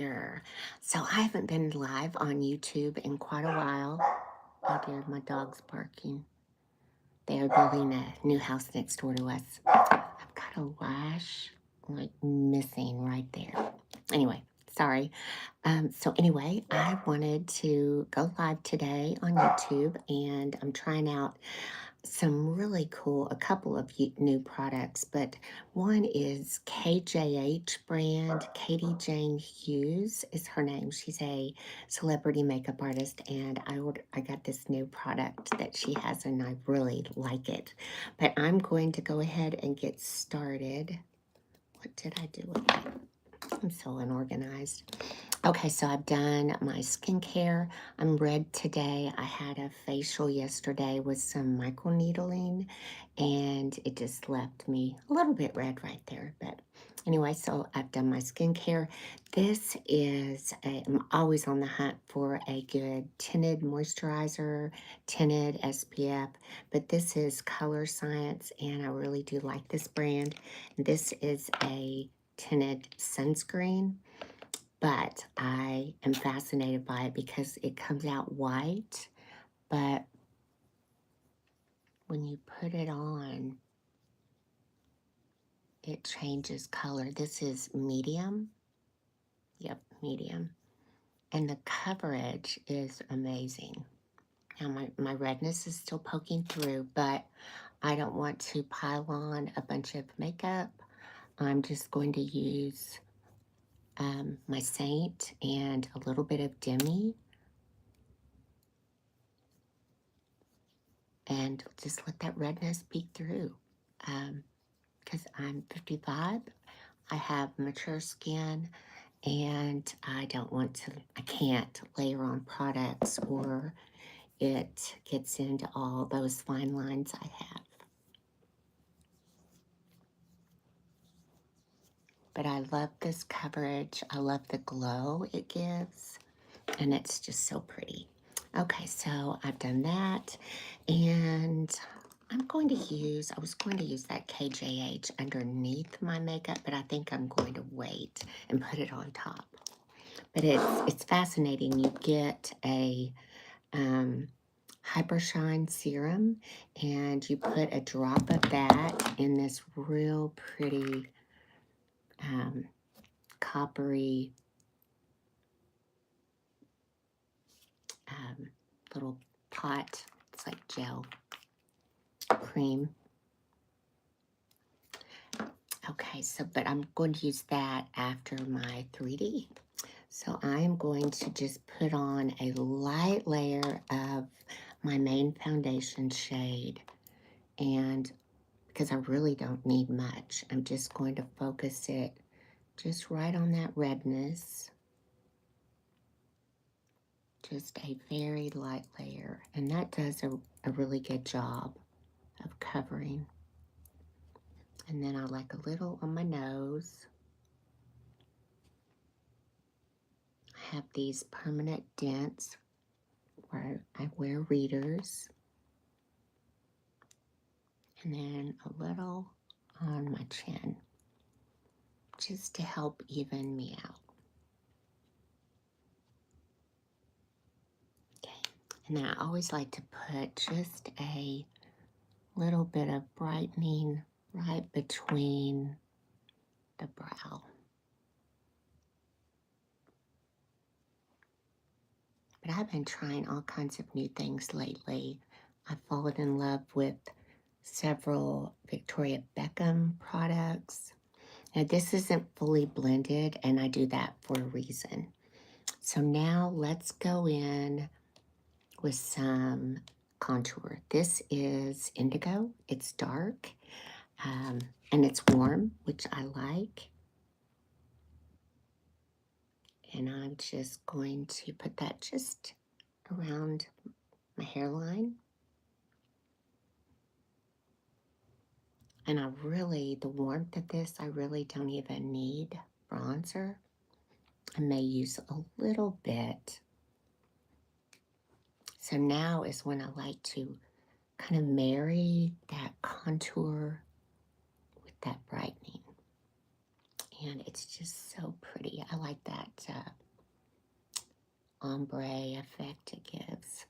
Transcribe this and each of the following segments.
Sure. So I haven't been live on YouTube in quite a while. Oh dear, my dog's barking. They are building a new house next door to us. I've got a lash like missing right there. Anyway, sorry. So anyway, I wanted to go live today on YouTube and I'm trying out some really cool, a couple of new products, but one is KJH brand. Katie Jane Hughes is her name. She's a celebrity makeup artist, and I got this new product that she has, and I really like it. But I'm going to go ahead and get started. What did I do with it? I'm so unorganized. Okay, so I've done my skincare. I'm red today. I had a facial yesterday with some microneedling, and it just left me a little bit red right there. But anyway, so I've done my skincare. I'm always on the hunt for a good tinted moisturizer, tinted SPF, but this is Color Science, and I really do like this brand. This is a tinted sunscreen, but I am fascinated by it because it comes out white, but when you put it on, it changes color. This is medium. Yep, medium. And the coverage is amazing. Now, my redness is still poking through, but I don't want to pile on a bunch of makeup. I'm just going to use my Seint and a little bit of Demi, and just let that redness peek through. Because I'm 55, I have mature skin, and I can't layer on products or it gets into all those fine lines I have. But I love this coverage. I love the glow it gives, and it's just so pretty. Okay, so I've done that, and I was going to use that KJH underneath my makeup, but I think I'm going to wait and put it on top. But it's fascinating. You get a Hyper Shine serum, and you put a drop of that in this real pretty coppery little pot. It's like gel cream. Okay, but I'm going to use that after my 3D. So I am going to just put on a light layer of my main foundation shade, and because I really don't need much, I'm just going to focus it just right on that redness. Just a very light layer, and that does a really good job of covering. And then I like a little on my nose. I have these permanent dents where I wear readers. And then a little on my chin, just to help even me out. Okay, and then I always like to put just a little bit of brightening right between the brow. But I've been trying all kinds of new things lately. I've fallen in love with several Victoria Beckham products. Now, this isn't fully blended, and I do that for a reason. So now let's go in with some contour. This is indigo. It's dark, and it's warm, which I like. And I'm just going to put that just around my hairline. And the warmth of this, I really don't even need bronzer. I may use a little bit. So now is when I like to kind of marry that contour with that brightening. And it's just so pretty. I like that ombre effect it gives.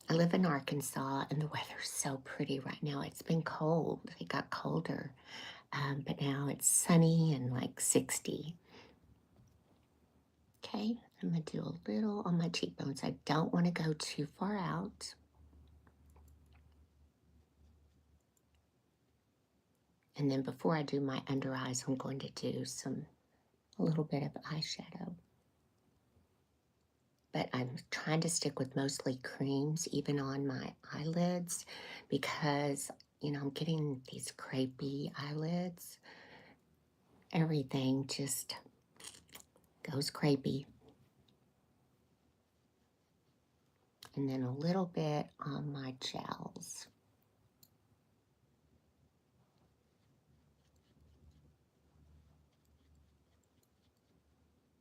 I live in Arkansas, and the weather's so pretty right now. It's been cold. It got colder, but now it's sunny and like 60. Okay, I'm going to do a little on my cheekbones. I don't want to go too far out. And then before I do my under eyes, I'm going to do a little bit of eyeshadow. But I'm trying to stick with mostly creams, even on my eyelids, because, you know, I'm getting these crepey eyelids. Everything just goes crepey. And then a little bit on my gels.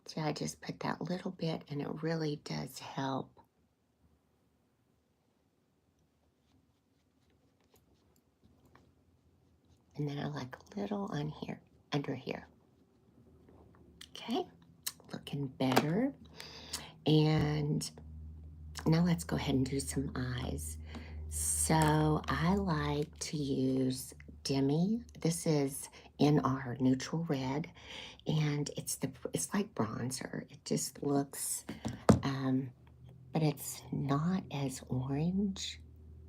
So I just put that little bit, and it really does help. And then I like a little on here, under here. Okay, looking better. And now let's go ahead and do some eyes. So I like to use Demi. This is in our neutral red, and it's like bronzer. It just looks, but it's not as orange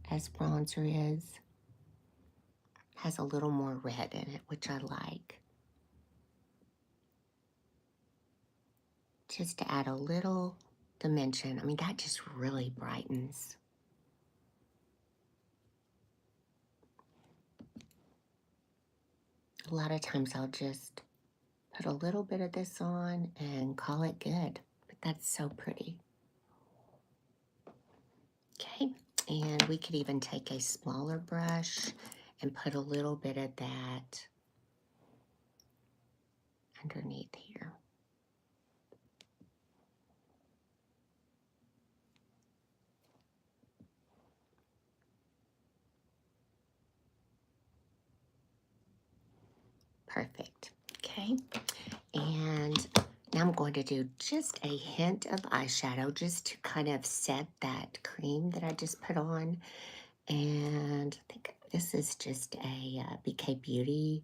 as bronzer is. Has a little more red in it, which I like. Just to add a little dimension. I mean, that just really brightens. A lot of times I'll just put a little bit of this on and call it good, but that's so pretty. Okay, and we could even take a smaller brush and put a little bit of that underneath here. Perfect. Okay, and now I'm going to do just a hint of eyeshadow just to kind of set that cream that I just put on. And I think this is just a BK Beauty,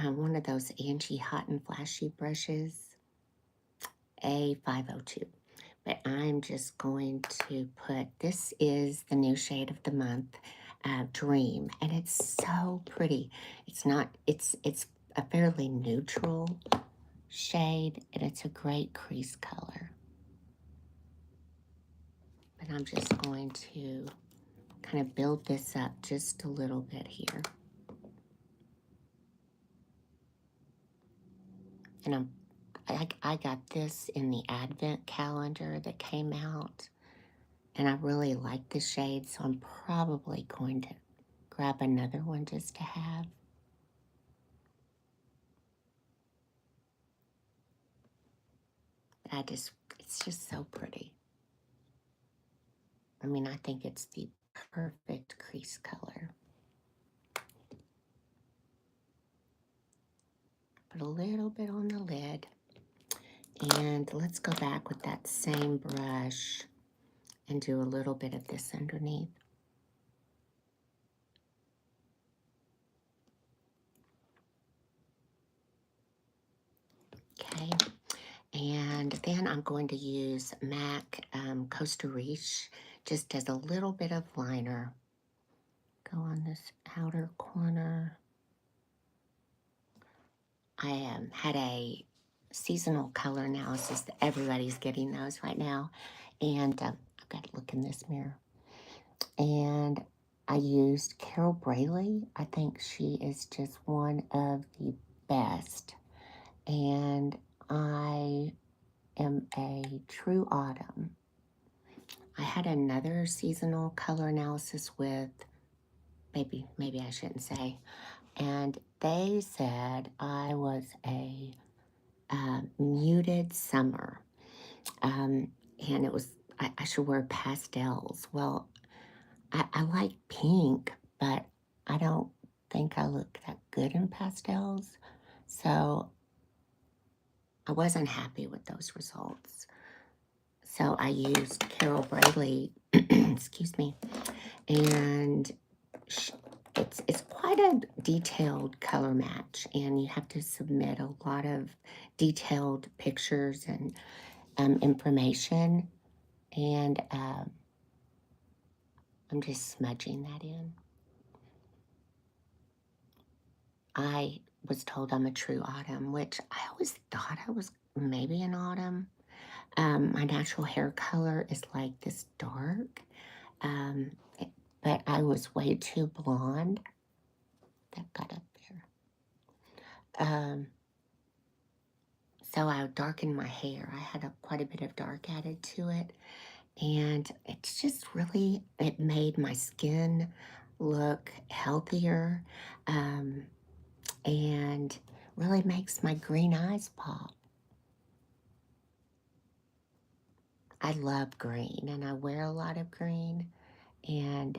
one of those Angie Hot and Flashy brushes, A502. But I'm just going to put, this is the new shade of the month, Dream, and it's so pretty. It's not, it's a fairly neutral shade, and it's a great crease color. But I'm just going to kind of build this up just a little bit here. And I got this in the Advent calendar that came out, and I really like the shade, so I'm probably going to grab another one just to have. It's just so pretty. I mean, I think it's the perfect crease color. Put a little bit on the lid, and let's go back with that same brush and do a little bit of this underneath. Okay, and then I'm going to use MAC Costa Riche just as a little bit of liner. Go on this outer corner. I had a seasonal color analysis that everybody's getting those right now, and I've got to look in this mirror. And I used Carol Braley. I think she is just one of the best. And I am a true autumn. I had another seasonal color analysis with, maybe I shouldn't say, and they said I was a muted summer. And it was, I should wear pastels. Well, I like pink, but I don't think I look that good in pastels. So I wasn't happy with those results. So I used Carol Bradley, excuse me, and it's quite a detailed color match, and you have to submit a lot of detailed pictures and information, and I'm just smudging that in. I was told I'm a true autumn, which I always thought I was maybe an autumn. My natural hair color is like this dark, um, but I was way too blonde. That got up there. So I darkened my hair. I had quite a bit of dark added to it, and it's just really, it made my skin look healthier, and really makes my green eyes pop. I love green, and I wear a lot of green, and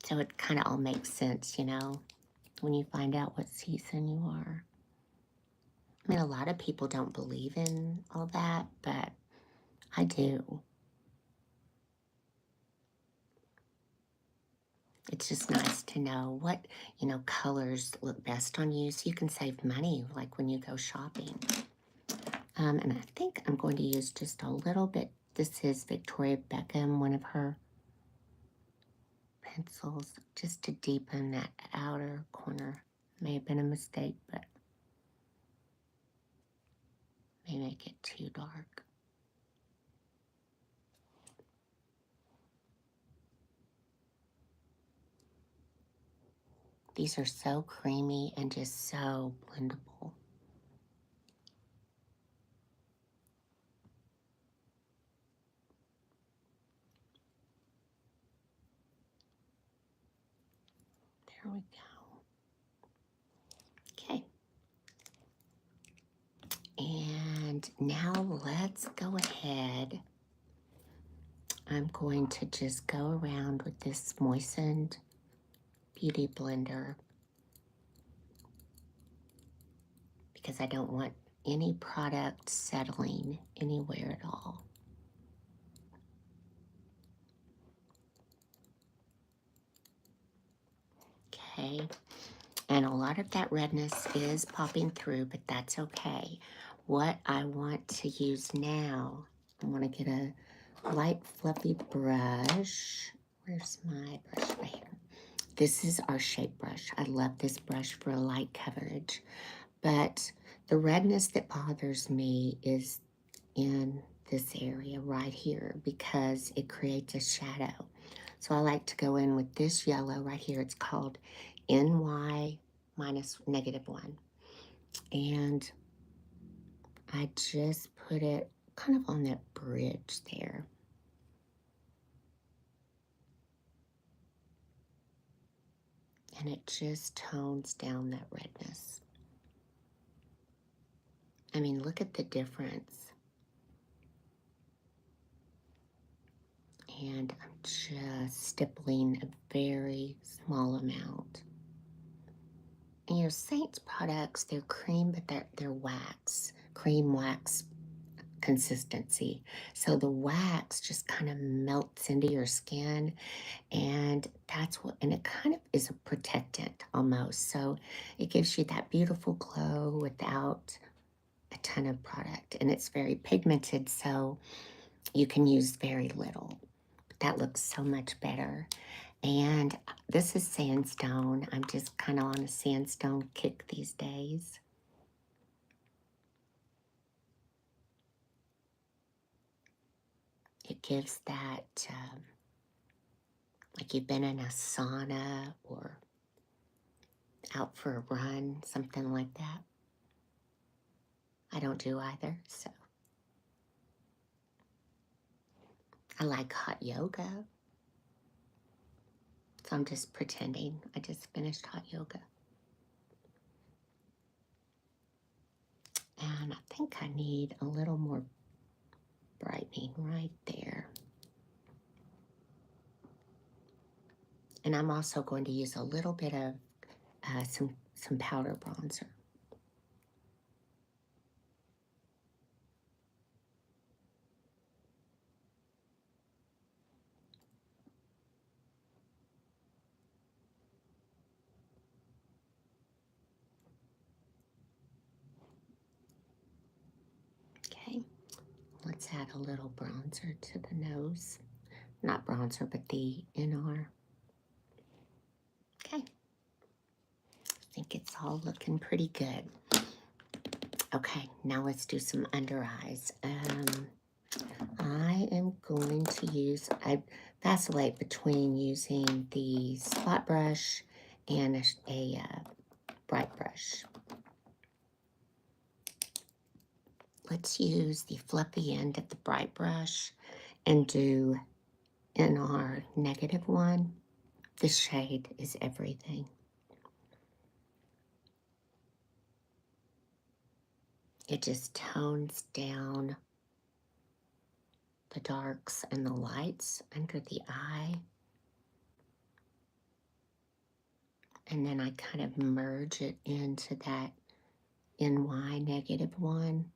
so it kind of all makes sense, you know, when you find out what season you are. I mean, a lot of people don't believe in all that, but I do. It's just nice to know what, you know, colors look best on you so you can save money, like when you go shopping. And I think I'm going to use just a little bit. This is Victoria Beckham, one of her pencils, just to deepen that outer corner. May have been a mistake, but may make it too dark. These are so creamy and just so blendable. There we go. Okay. And now let's go ahead. I'm going to just go around with this moistened beauty blender because I don't want any product settling anywhere at all. Okay, and a lot of that redness is popping through, but that's okay. What I want to use now, I want to get a light fluffy brush. Where's my brush? Right here. This is our shape brush. I love this brush for light coverage, but the redness that bothers me is in this area right here because it creates a shadow. So I like to go in with this yellow right here. It's called NY minus -1. And I just put it kind of on that bridge there. And it just tones down that redness. I mean, look at the difference. And I'm just stippling a very small amount. And, you know, Seint's products, they're cream, but they're wax, cream wax consistency. So the wax just kind of melts into your skin, and that's what, and it kind of is a protectant almost. So it gives you that beautiful glow without a ton of product, and it's very pigmented, so you can use very little. But that looks so much better. And this is sandstone. I'm just kind of on a sandstone kick these days. It gives that, like you've been in a sauna or out for a run, something like that. I don't do either, so. I like hot yoga. So I'm just pretending I just finished hot yoga. And I think I need a little more brightening right there. And I'm also going to use a little bit of some powder bronzer. Okay, let's add a little bronzer to the nose. Not bronzer, but the NR. Okay, I think it's all looking pretty good. Okay, now let's do some under eyes. I am going to use, I vacillate between using the spot brush and a bright brush. Let's use the fluffy end of the bright brush and do NR -1. This shade is everything. It just tones down the darks and the lights under the eye. And then I kind of merge it into that NY -1.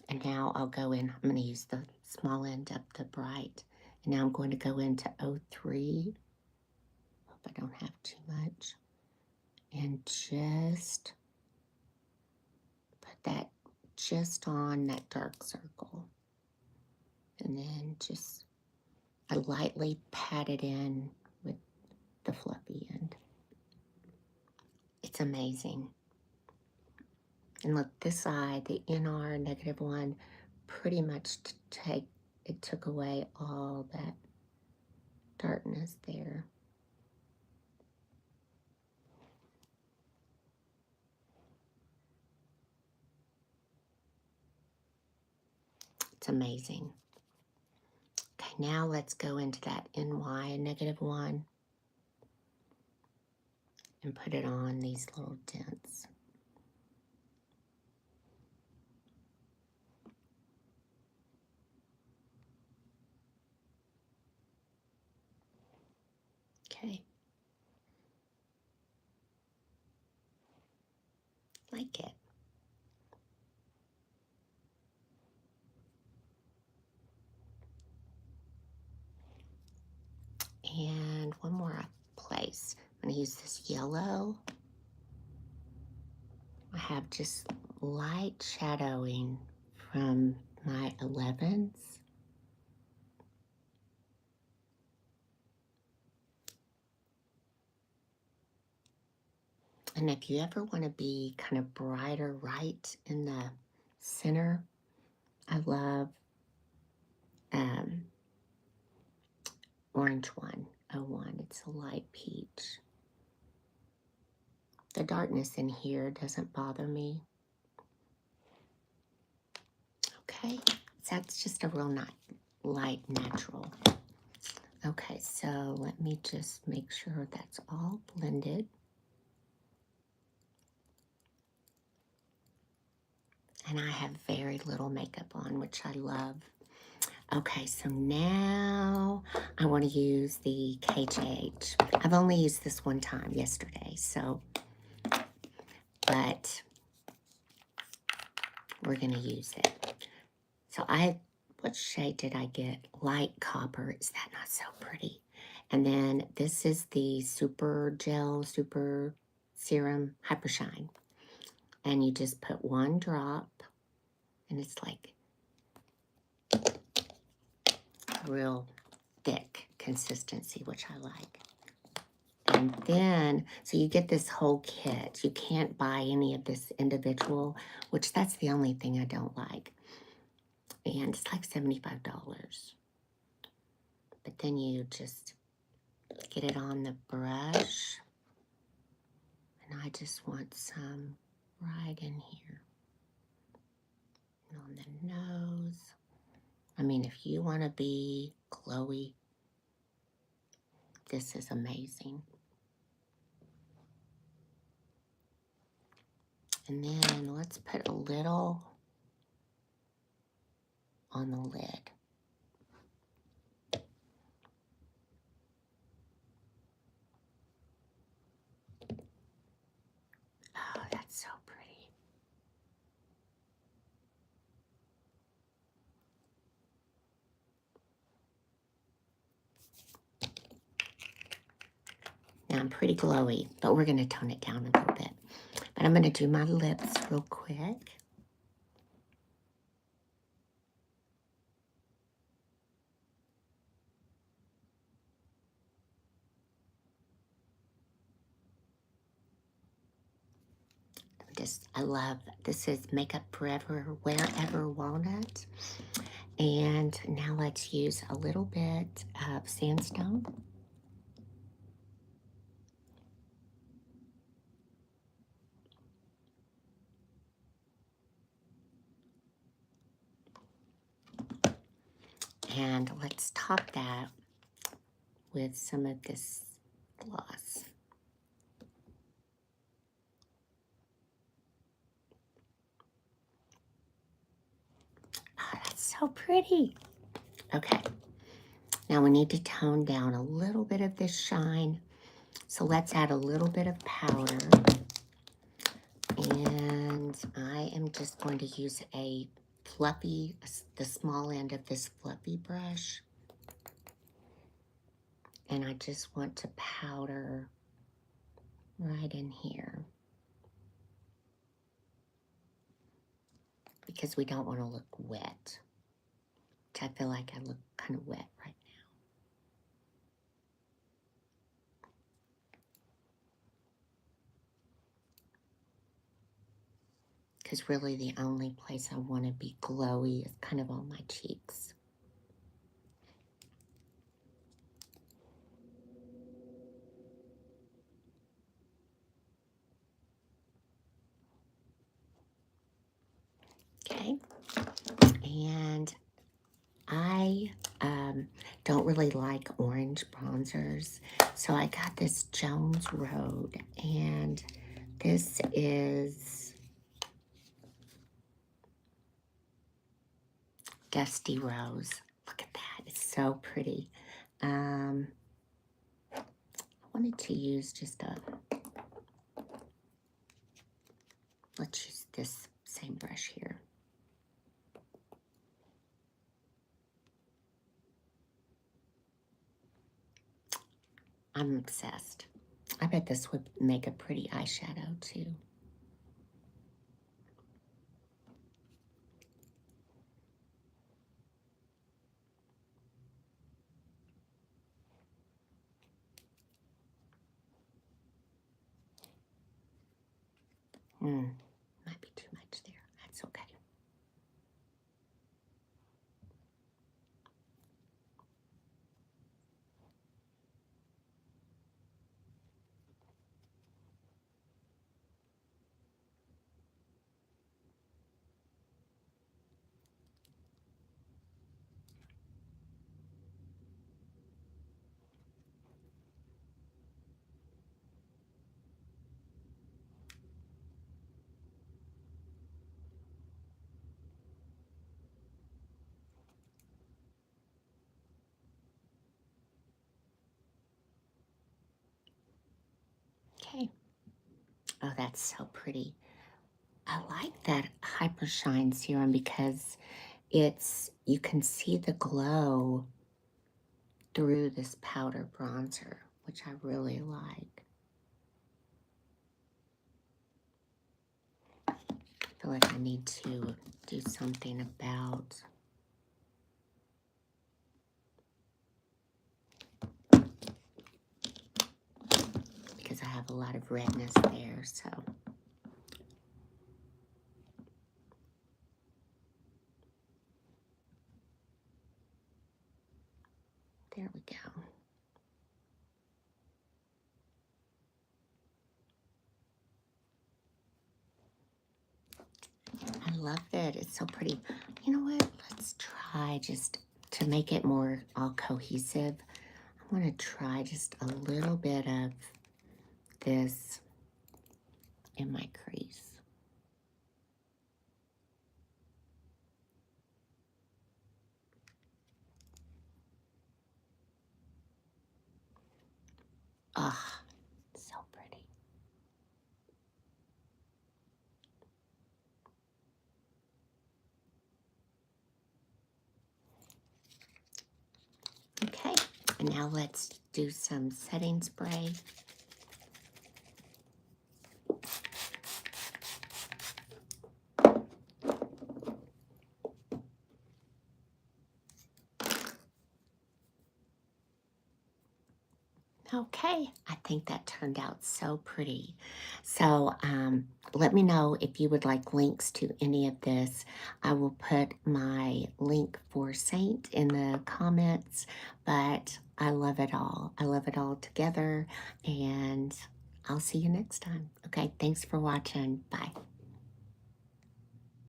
And now I'll go in, I'm going to use the small end of the bright. And now I'm going to go into 03. Hope I don't have too much. And just put that just on that dark circle. And then just, I lightly pat it in with the fluffy end. It's amazing. And look, this eye, the NR -1, pretty much it took away all that darkness there. It's amazing. Okay, now let's go into that NY -1 and put it on these little dents. Okay. Like it. And one more place. I'm going to use this yellow. I have just light shadowing from my 11s. And if you ever want to be kind of brighter right in the center, I love orange 101. It's a light peach. The darkness in here doesn't bother me. Okay, so that's just a real light natural. Okay, so let me just make sure that's all blended. And I have very little makeup on, which I love. Okay, so now I want to use the KJH. I've only used this one time yesterday, so, but we're going to use it. So what shade did I get? Light copper. Is that not so pretty? And then this is the Super Serum Hyper Shine. And you just put one drop, and it's like real thick consistency, which I like. And then, so you get this whole kit. You can't buy any of this individual, which that's the only thing I don't like. And it's like $75. But then you just get it on the brush. And I just want some right in here. And on the nose. I mean, if you want to be glowy, this is amazing. And then let's put a little on the lid. Pretty glowy, but we're going to tone it down a little bit. But I'm going to do my lips real quick. I love, this is Makeup Forever Wherever Walnut. And now let's use a little bit of sandstone. And let's top that with some of this gloss. Oh, that's so pretty. Okay, now we need to tone down a little bit of this shine. So let's add a little bit of powder. And I am just going to use a fluffy, the small end of this fluffy brush. And I just want to powder right in here. Because we don't want to look wet. Which I feel like I look kind of wet right now. Because really the only place I want to be glowy is kind of on my cheeks. Okay, and I don't really like orange bronzers, so I got this Jones Road, and this is Dusty Rose. Look at that, it's so pretty. I wanted to use just let's use this same brush here. I'm obsessed. I bet this would make a pretty eyeshadow too. Might be too much there. That's okay. Okay. Oh, that's so pretty. I like that Hyper Shine serum because you can see the glow through this powder bronzer, which I really like. I feel like I need to do something about because I have a lot of redness there, so. There we go. I love it. It's so pretty. You know what? Let's try just to make it more all cohesive. I want to try just a little bit of this in my crease. Ah, so pretty. Okay, and now let's do some setting spray. Okay, I think that turned out so pretty. So let me know if you would like links to any of this. I will put my link for Saint in the comments, but I love it all. I love it all together, and I'll see you next time. Okay, thanks for watching. Bye.